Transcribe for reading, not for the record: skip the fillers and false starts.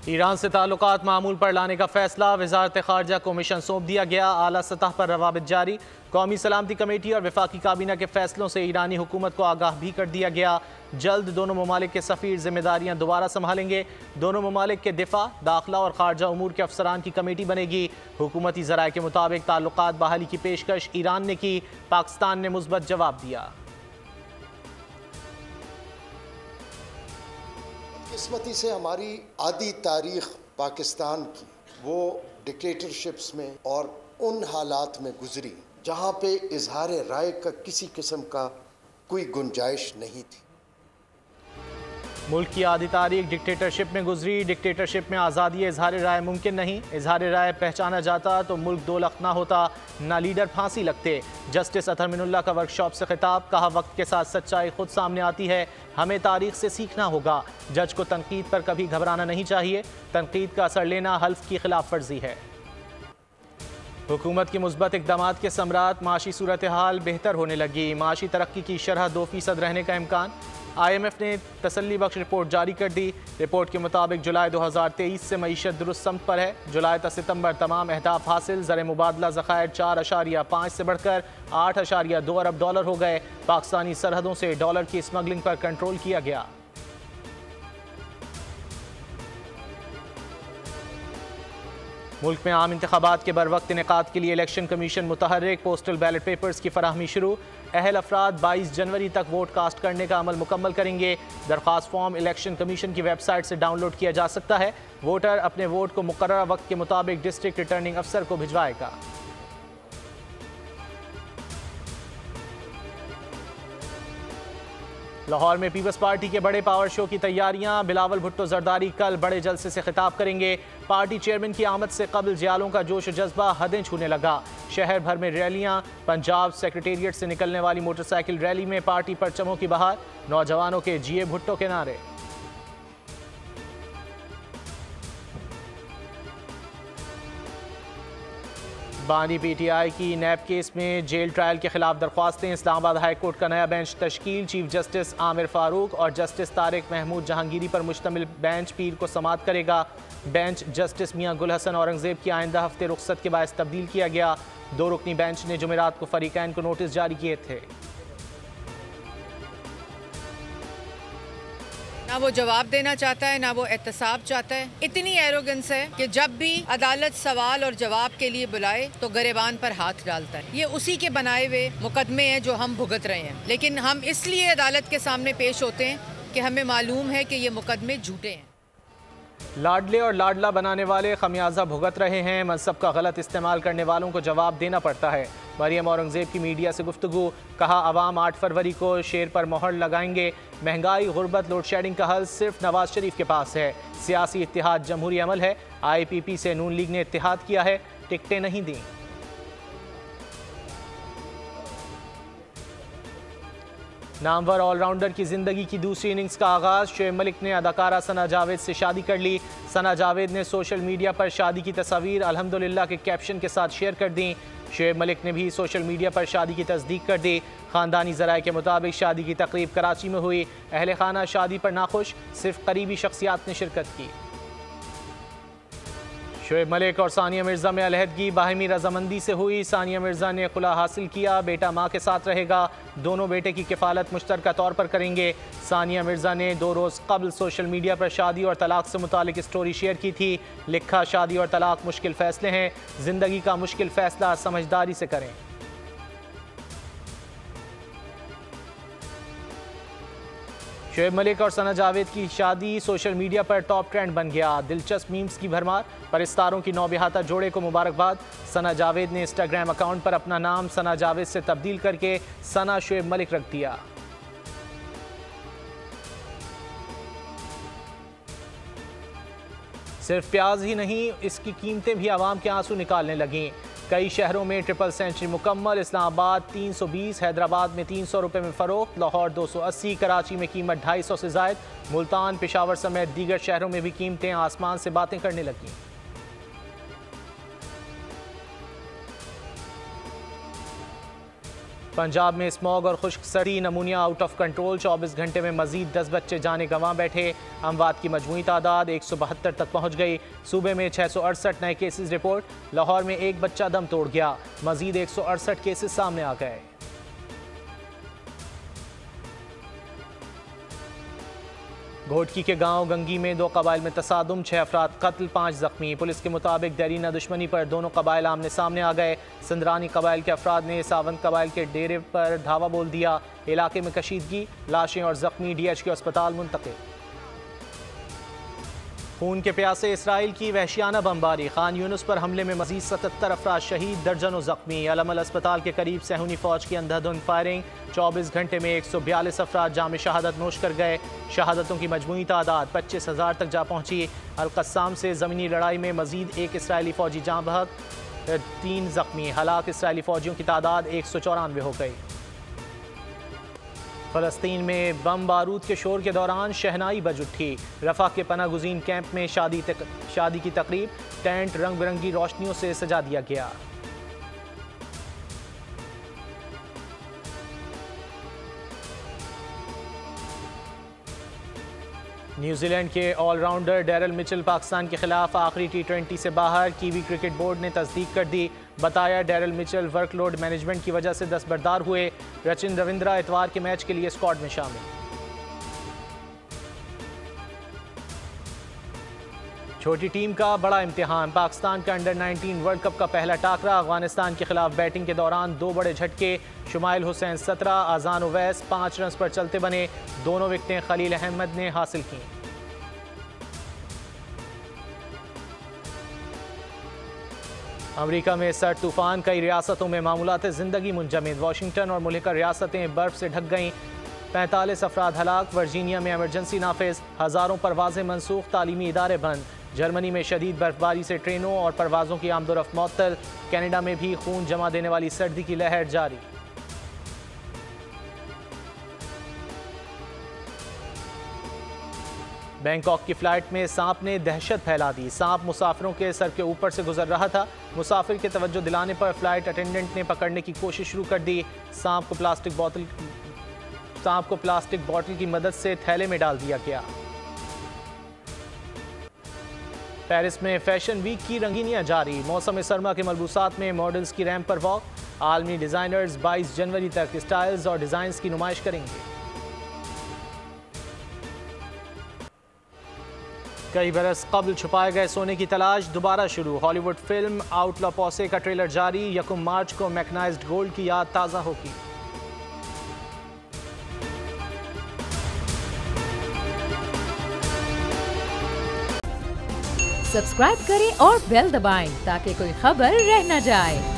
Iran से ताल्लुकात मामूल पर लाने का फैसला, वजारत खारजा को मिशन सौंप दिया गया। आला सतह पर रवाबित जारी। कौमी सलामती कमेटी और वफाकी काबीना के फैसलों से ईरानी हुकूमत को आगाह भी कर दिया गया। जल्द दोनों ममालिक के सफ़ीर जिम्मेदारियां दोबारा संभालेंगे। दोनों ममालिक के दिफा, दाखिला और खारजा उमूर के अफसरान की कमेटी बनेगी। हुकूमती ज़राए के मुताबिक ताल्लुकात बहाली की पेशकश ईरान ने की, पाकिस्तान ने मुस्बत जवाब दिया। किस्मती से हमारी आधी तारीख पाकिस्तान की वो डिक्टेटरशिप्स में और उन हालात में गुजरी जहाँ पे इजहार राय का किसी किस्म का कोई गुंजाइश नहीं थी। मुल्क की आधी तारीख डिक्टेटरशिप में गुजरी। डिक्टेटरशिप में आज़ादी इजहार राय मुमकिन नहीं। इजहार राय पहचाना जाता तो मुल्क दो लख्त ना होता, ना लीडर फांसी लगते। जस्टिस अतहर मिनुल्लाह का वर्कशॉप से खिताब, कहा वक्त के साथ सच्चाई खुद सामने आती है, हमें तारीख से सीखना होगा। जज को तनकीद पर कभी घबराना नहीं चाहिए, तनकीद का असर लेना हल्फ की खिलाफ वर्जी है। हुकूमत के मुस्बत इक़दामात के समरात, माशी सूरत हाल बेहतर होने लगी। माशी तरक्की की शरह 2% रहने का इम्कान। IMF ने तसल्ली बख्श रिपोर्ट जारी कर दी। रिपोर्ट के मुताबिक जुलाई 2023 से मईशत दुरुस्त समत पर है। जुलाई तक सितंबर तमाम अहदाफ हासिल। ज़र मुबादला ज़खायर 4.5 से बढ़कर 8.2 अरब डॉलर हो गए। पाकिस्तानी सरहदों से डॉलर की स्मगलिंग पर कंट्रोल किया गया। मुल्क में आम इंतखाबात के बर वक्त इनेकाद के लिए इलेक्शन कमीशन मुतहर्रिक। पोस्टल बैलेट पेपर्स की फराहमी शुरू। अहल अफराद 22 जनवरी तक वोट कास्ट करने का अमल मुकम्मल करेंगे। दरख्वास्त फॉर्म इलेक्शन कमीशन की वेबसाइट से डाउनलोड किया जा सकता है। वोटर अपने वोट को मुकर्रर वक्त के मुताबिक डिस्ट्रिक्ट रिटर्निंग अफसर को भिजवाएगा। लाहौर में पीपल्स पार्टी के बड़े पावर शो की तैयारियां। बिलावल भुट्टो जरदारी कल बड़े जलसे से खिताब करेंगे। पार्टी चेयरमैन की आमद से कबल जियालों का जोश जज्बा हदें छूने लगा। शहर भर में रैलियां। पंजाब सेक्रेटेरिएट से निकलने वाली मोटरसाइकिल रैली में पार्टी परचमों की बहार, नौजवानों के जिए भुट्टो के नारे। बानी PTI की नैब केस में जेल ट्रायल के खिलाफ दरख्वास्तें। इस्लामाबाद हाई कोर्ट का नया बेंच तश्कील। चीफ जस्टिस आमिर फारूक और जस्टिस तारिक महमूद जहांगीरी पर मुश्तमिल बेंच पीर को समाअत करेगा। बेंच जस्टिस मियां गुल हसन औरंगजेब की आइंदा हफ्ते रुख्सत के बायस तब्दील किया गया। 2 रुकनी बेंच ने जुमेरात को फरीकैन को नोटिस जारी किए थे। ना वो जवाब देना चाहता है, ना वो एहतसाब चाहता है। इतनी एरोगेंस है कि जब भी अदालत सवाल और जवाब के लिए बुलाए तो गरेबान पर हाथ डालता है। ये उसी के बनाए हुए मुकदमे हैं जो हम भुगत रहे हैं, लेकिन हम इसलिए अदालत के सामने पेश होते हैं कि हमें मालूम है कि ये मुकदमे झूठे हैं। लाडले और लाडला बनाने वाले खमियाजा भुगत रहे हैं। मनसब का गलत इस्तेमाल करने वालों को जवाब देना पड़ता है। मरियम औरंगजेब की मीडिया से गुफ्तगू, कहा अवाम 8 फरवरी को शेर पर मोहर लगाएंगे। महंगाई, गुर्बत, लोड शेडिंग का हल सिर्फ नवाज शरीफ के पास है। सियासी इत्तेहाद जमहूरी अमल है। IPP से नून लीग ने इत्तेहाद किया है, टिकटें नहीं दी। नामवर ऑलराउंडर की जिंदगी की दूसरी इनिंग्स का आगाज। शोएब मलिक ने अदाकारा सना जावेद से शादी कर ली। सना जावेद ने सोशल मीडिया पर शादी की तस्वीर अल्हम्दुलिल्लाह के कैप्शन के साथ शेयर कर दी। शोएब मलिक ने भी सोशल मीडिया पर शादी की तस्दीक कर दी। खानदानी ज़राए के मुताबिक शादी की तकरीब कराची में हुई। अहले खाना शादी पर नाखुश, सिर्फ करीबी शख्सियात ने शिरकत की। शोएब मलिक और सानिया मिर्ज़ा में अलहदगी बाहमी रजामंदी से हुई। सानिया मिर्ज़ा ने खुला हासिल किया, बेटा माँ के साथ रहेगा। दोनों बेटे की किफ़ालत मुश्तरका तौर पर करेंगे। सानिया मिर्ज़ा ने 2 रोज़ कबल सोशल मीडिया पर शादी और तलाक से मुतालिक स्टोरी शेयर की थी। लिखा, शादी और तलाक मुश्किल फ़ैसले हैं, ज़िंदगी का मुश्किल फ़ैसला समझदारी से करें। शोएब मलिक और सना जावेद की शादी सोशल मीडिया पर टॉप ट्रेंड बन गया। दिलचस्प मीम्स की भरमार। परिस्तारों की नौबिहाता जोड़े को मुबारकबाद। सना जावेद ने इंस्टाग्राम अकाउंट पर अपना नाम सना जावेद से तब्दील करके सना शोएब मलिक रख दिया। सिर्फ प्याज ही नहीं, इसकी कीमतें भी आवाम के आंसू निकालने लगीं। कई शहरों में ट्रिपल सेंचुरी मुकम्मल। इस्लामाबाद 320, हैदराबाद में 300 रुपये में फ़रोख्त, लाहौर 280, कराची में कीमत 250 से ज़ायद। मुल्तान, पेशावर समेत दीगर शहरों में भी कीमतें आसमान से बातें करने लगीं। पंजाब में स्मॉग और खुश्क सर्दी, नमूनिया आउट ऑफ कंट्रोल। 24 घंटे में मजीद 10 बच्चे जाने गंवा बैठे। अमवात की मजमूई तादाद 172 तक पहुँच गई। सूबे में 668 नए केसेस रिपोर्ट। लाहौर में एक बच्चा दम तोड़ गया। मजीद 168 केसेस सामने आ गए। घोटकी के गांव गंगी में 2 कबाइल में तसादुम, 6 अफराद कत्ल, 5 जख्मी। पुलिस के मुताबिक देरीना दुश्मनी पर दोनों कबाइल आमने सामने आ गए। संदरानी कबाइल के अफराद ने सावंत कबाइल के डेरे पर धावा बोल दिया। इलाके में कशीदगी, लाशें और जख्मी DHQ अस्पताल मुंतकिल। खून के प्यासे इसराइल की वहशियाना बमबारी। खान यूनुस पर हमले में मजीद 77 अफराद शहीद, दर्जनों जख्मी। अलमल अस्पताल के करीब सहूनी फौज की अंधाधुंध फायरिंग। 24 घंटे में 142 अफराद जाम शहादत नोश कर गए। शहादतों की मजमूई तादाद 25,000 तक जा पहुंची। अल-कस्साम से ज़मीनी लड़ाई में मजीद एक इसराइली फौजी जाँ बहक, 3 जख्मी। हलाक इसराइली फौजियों की तादाद 194 हो गई। फ़लस्तीन में बम बारूद के शोर के दौरान शहनाई बज उठी। रफ़ा के पनाह गुज़ीन कैंप में शादी की तकरीब, टेंट रंग बिरंगी रोशनियों से सजा दिया गया। न्यूजीलैंड के ऑलराउंडर डैरल मिचेल पाकिस्तान के खिलाफ आखिरी T20 से बाहर। कीवी क्रिकेट बोर्ड ने तस्दीक कर दी। बताया डैरल मिचेल वर्कलोड मैनेजमेंट की वजह से दस्तबरदार हुए। रचिन रविंद्रा इतवार के मैच के लिए स्क्वाड में शामिल। छोटी टीम का बड़ा इम्तिहान। पाकिस्तान का अंडर-19 वर्ल्ड कप का पहला टाकरा। अफगानिस्तान के खिलाफ बैटिंग के दौरान 2 बड़े झटके। शुमाइल हुसैन 17, आजान उवैस 5 रन पर चलते बने। दोनों विकेटें खलील अहमद ने हासिल की। अमेरिका में सर्द तूफान, कई रियासतों में मामूलात ज़िंदगी मुंजमद। वाशिंगटन और मुल्का रियासतें बर्फ से ढक गईं। 45 अफराद हलाक। वर्जीनिया में एमरजेंसी नाफिज, हज़ारों परवाजें मनसूख, तालीमी इदारे बंद। जर्मनी में शदीद बर्फबारी से ट्रेनों और परवाज़ों की आमदोरफ्त मअतल। कनाडा में भी खून जमा देने वाली सर्दी की लहर जारी। बैंकॉक की फ्लाइट में सांप ने दहशत फैला दी। सांप मुसाफिरों के सर के ऊपर से गुजर रहा था। मुसाफिर के तवज्जो दिलाने पर फ्लाइट अटेंडेंट ने पकड़ने की कोशिश शुरू कर दी। सांप को प्लास्टिक बॉटल की मदद से थैले में डाल दिया गया। पेरिस में फैशन वीक की रंगीनियां जारी। मौसम सरमा के मलबूसात में मॉडल्स की रैंप पर वॉक। आलमी डिजाइनर्स 22 जनवरी तक स्टाइल्स और डिजाइन्स की नुमाइश करेंगे। कई बरस कबल छुपाए गए सोने की तलाश दोबारा शुरू। हॉलीवुड फिल्म आउटलॉ पॉसे का ट्रेलर जारी। 1 मार्च को मैग्नाइज्ड गोल्ड की याद ताज़ा होगी। सब्सक्राइब करें और बेल दबाएं ताकि कोई खबर रह न जाए।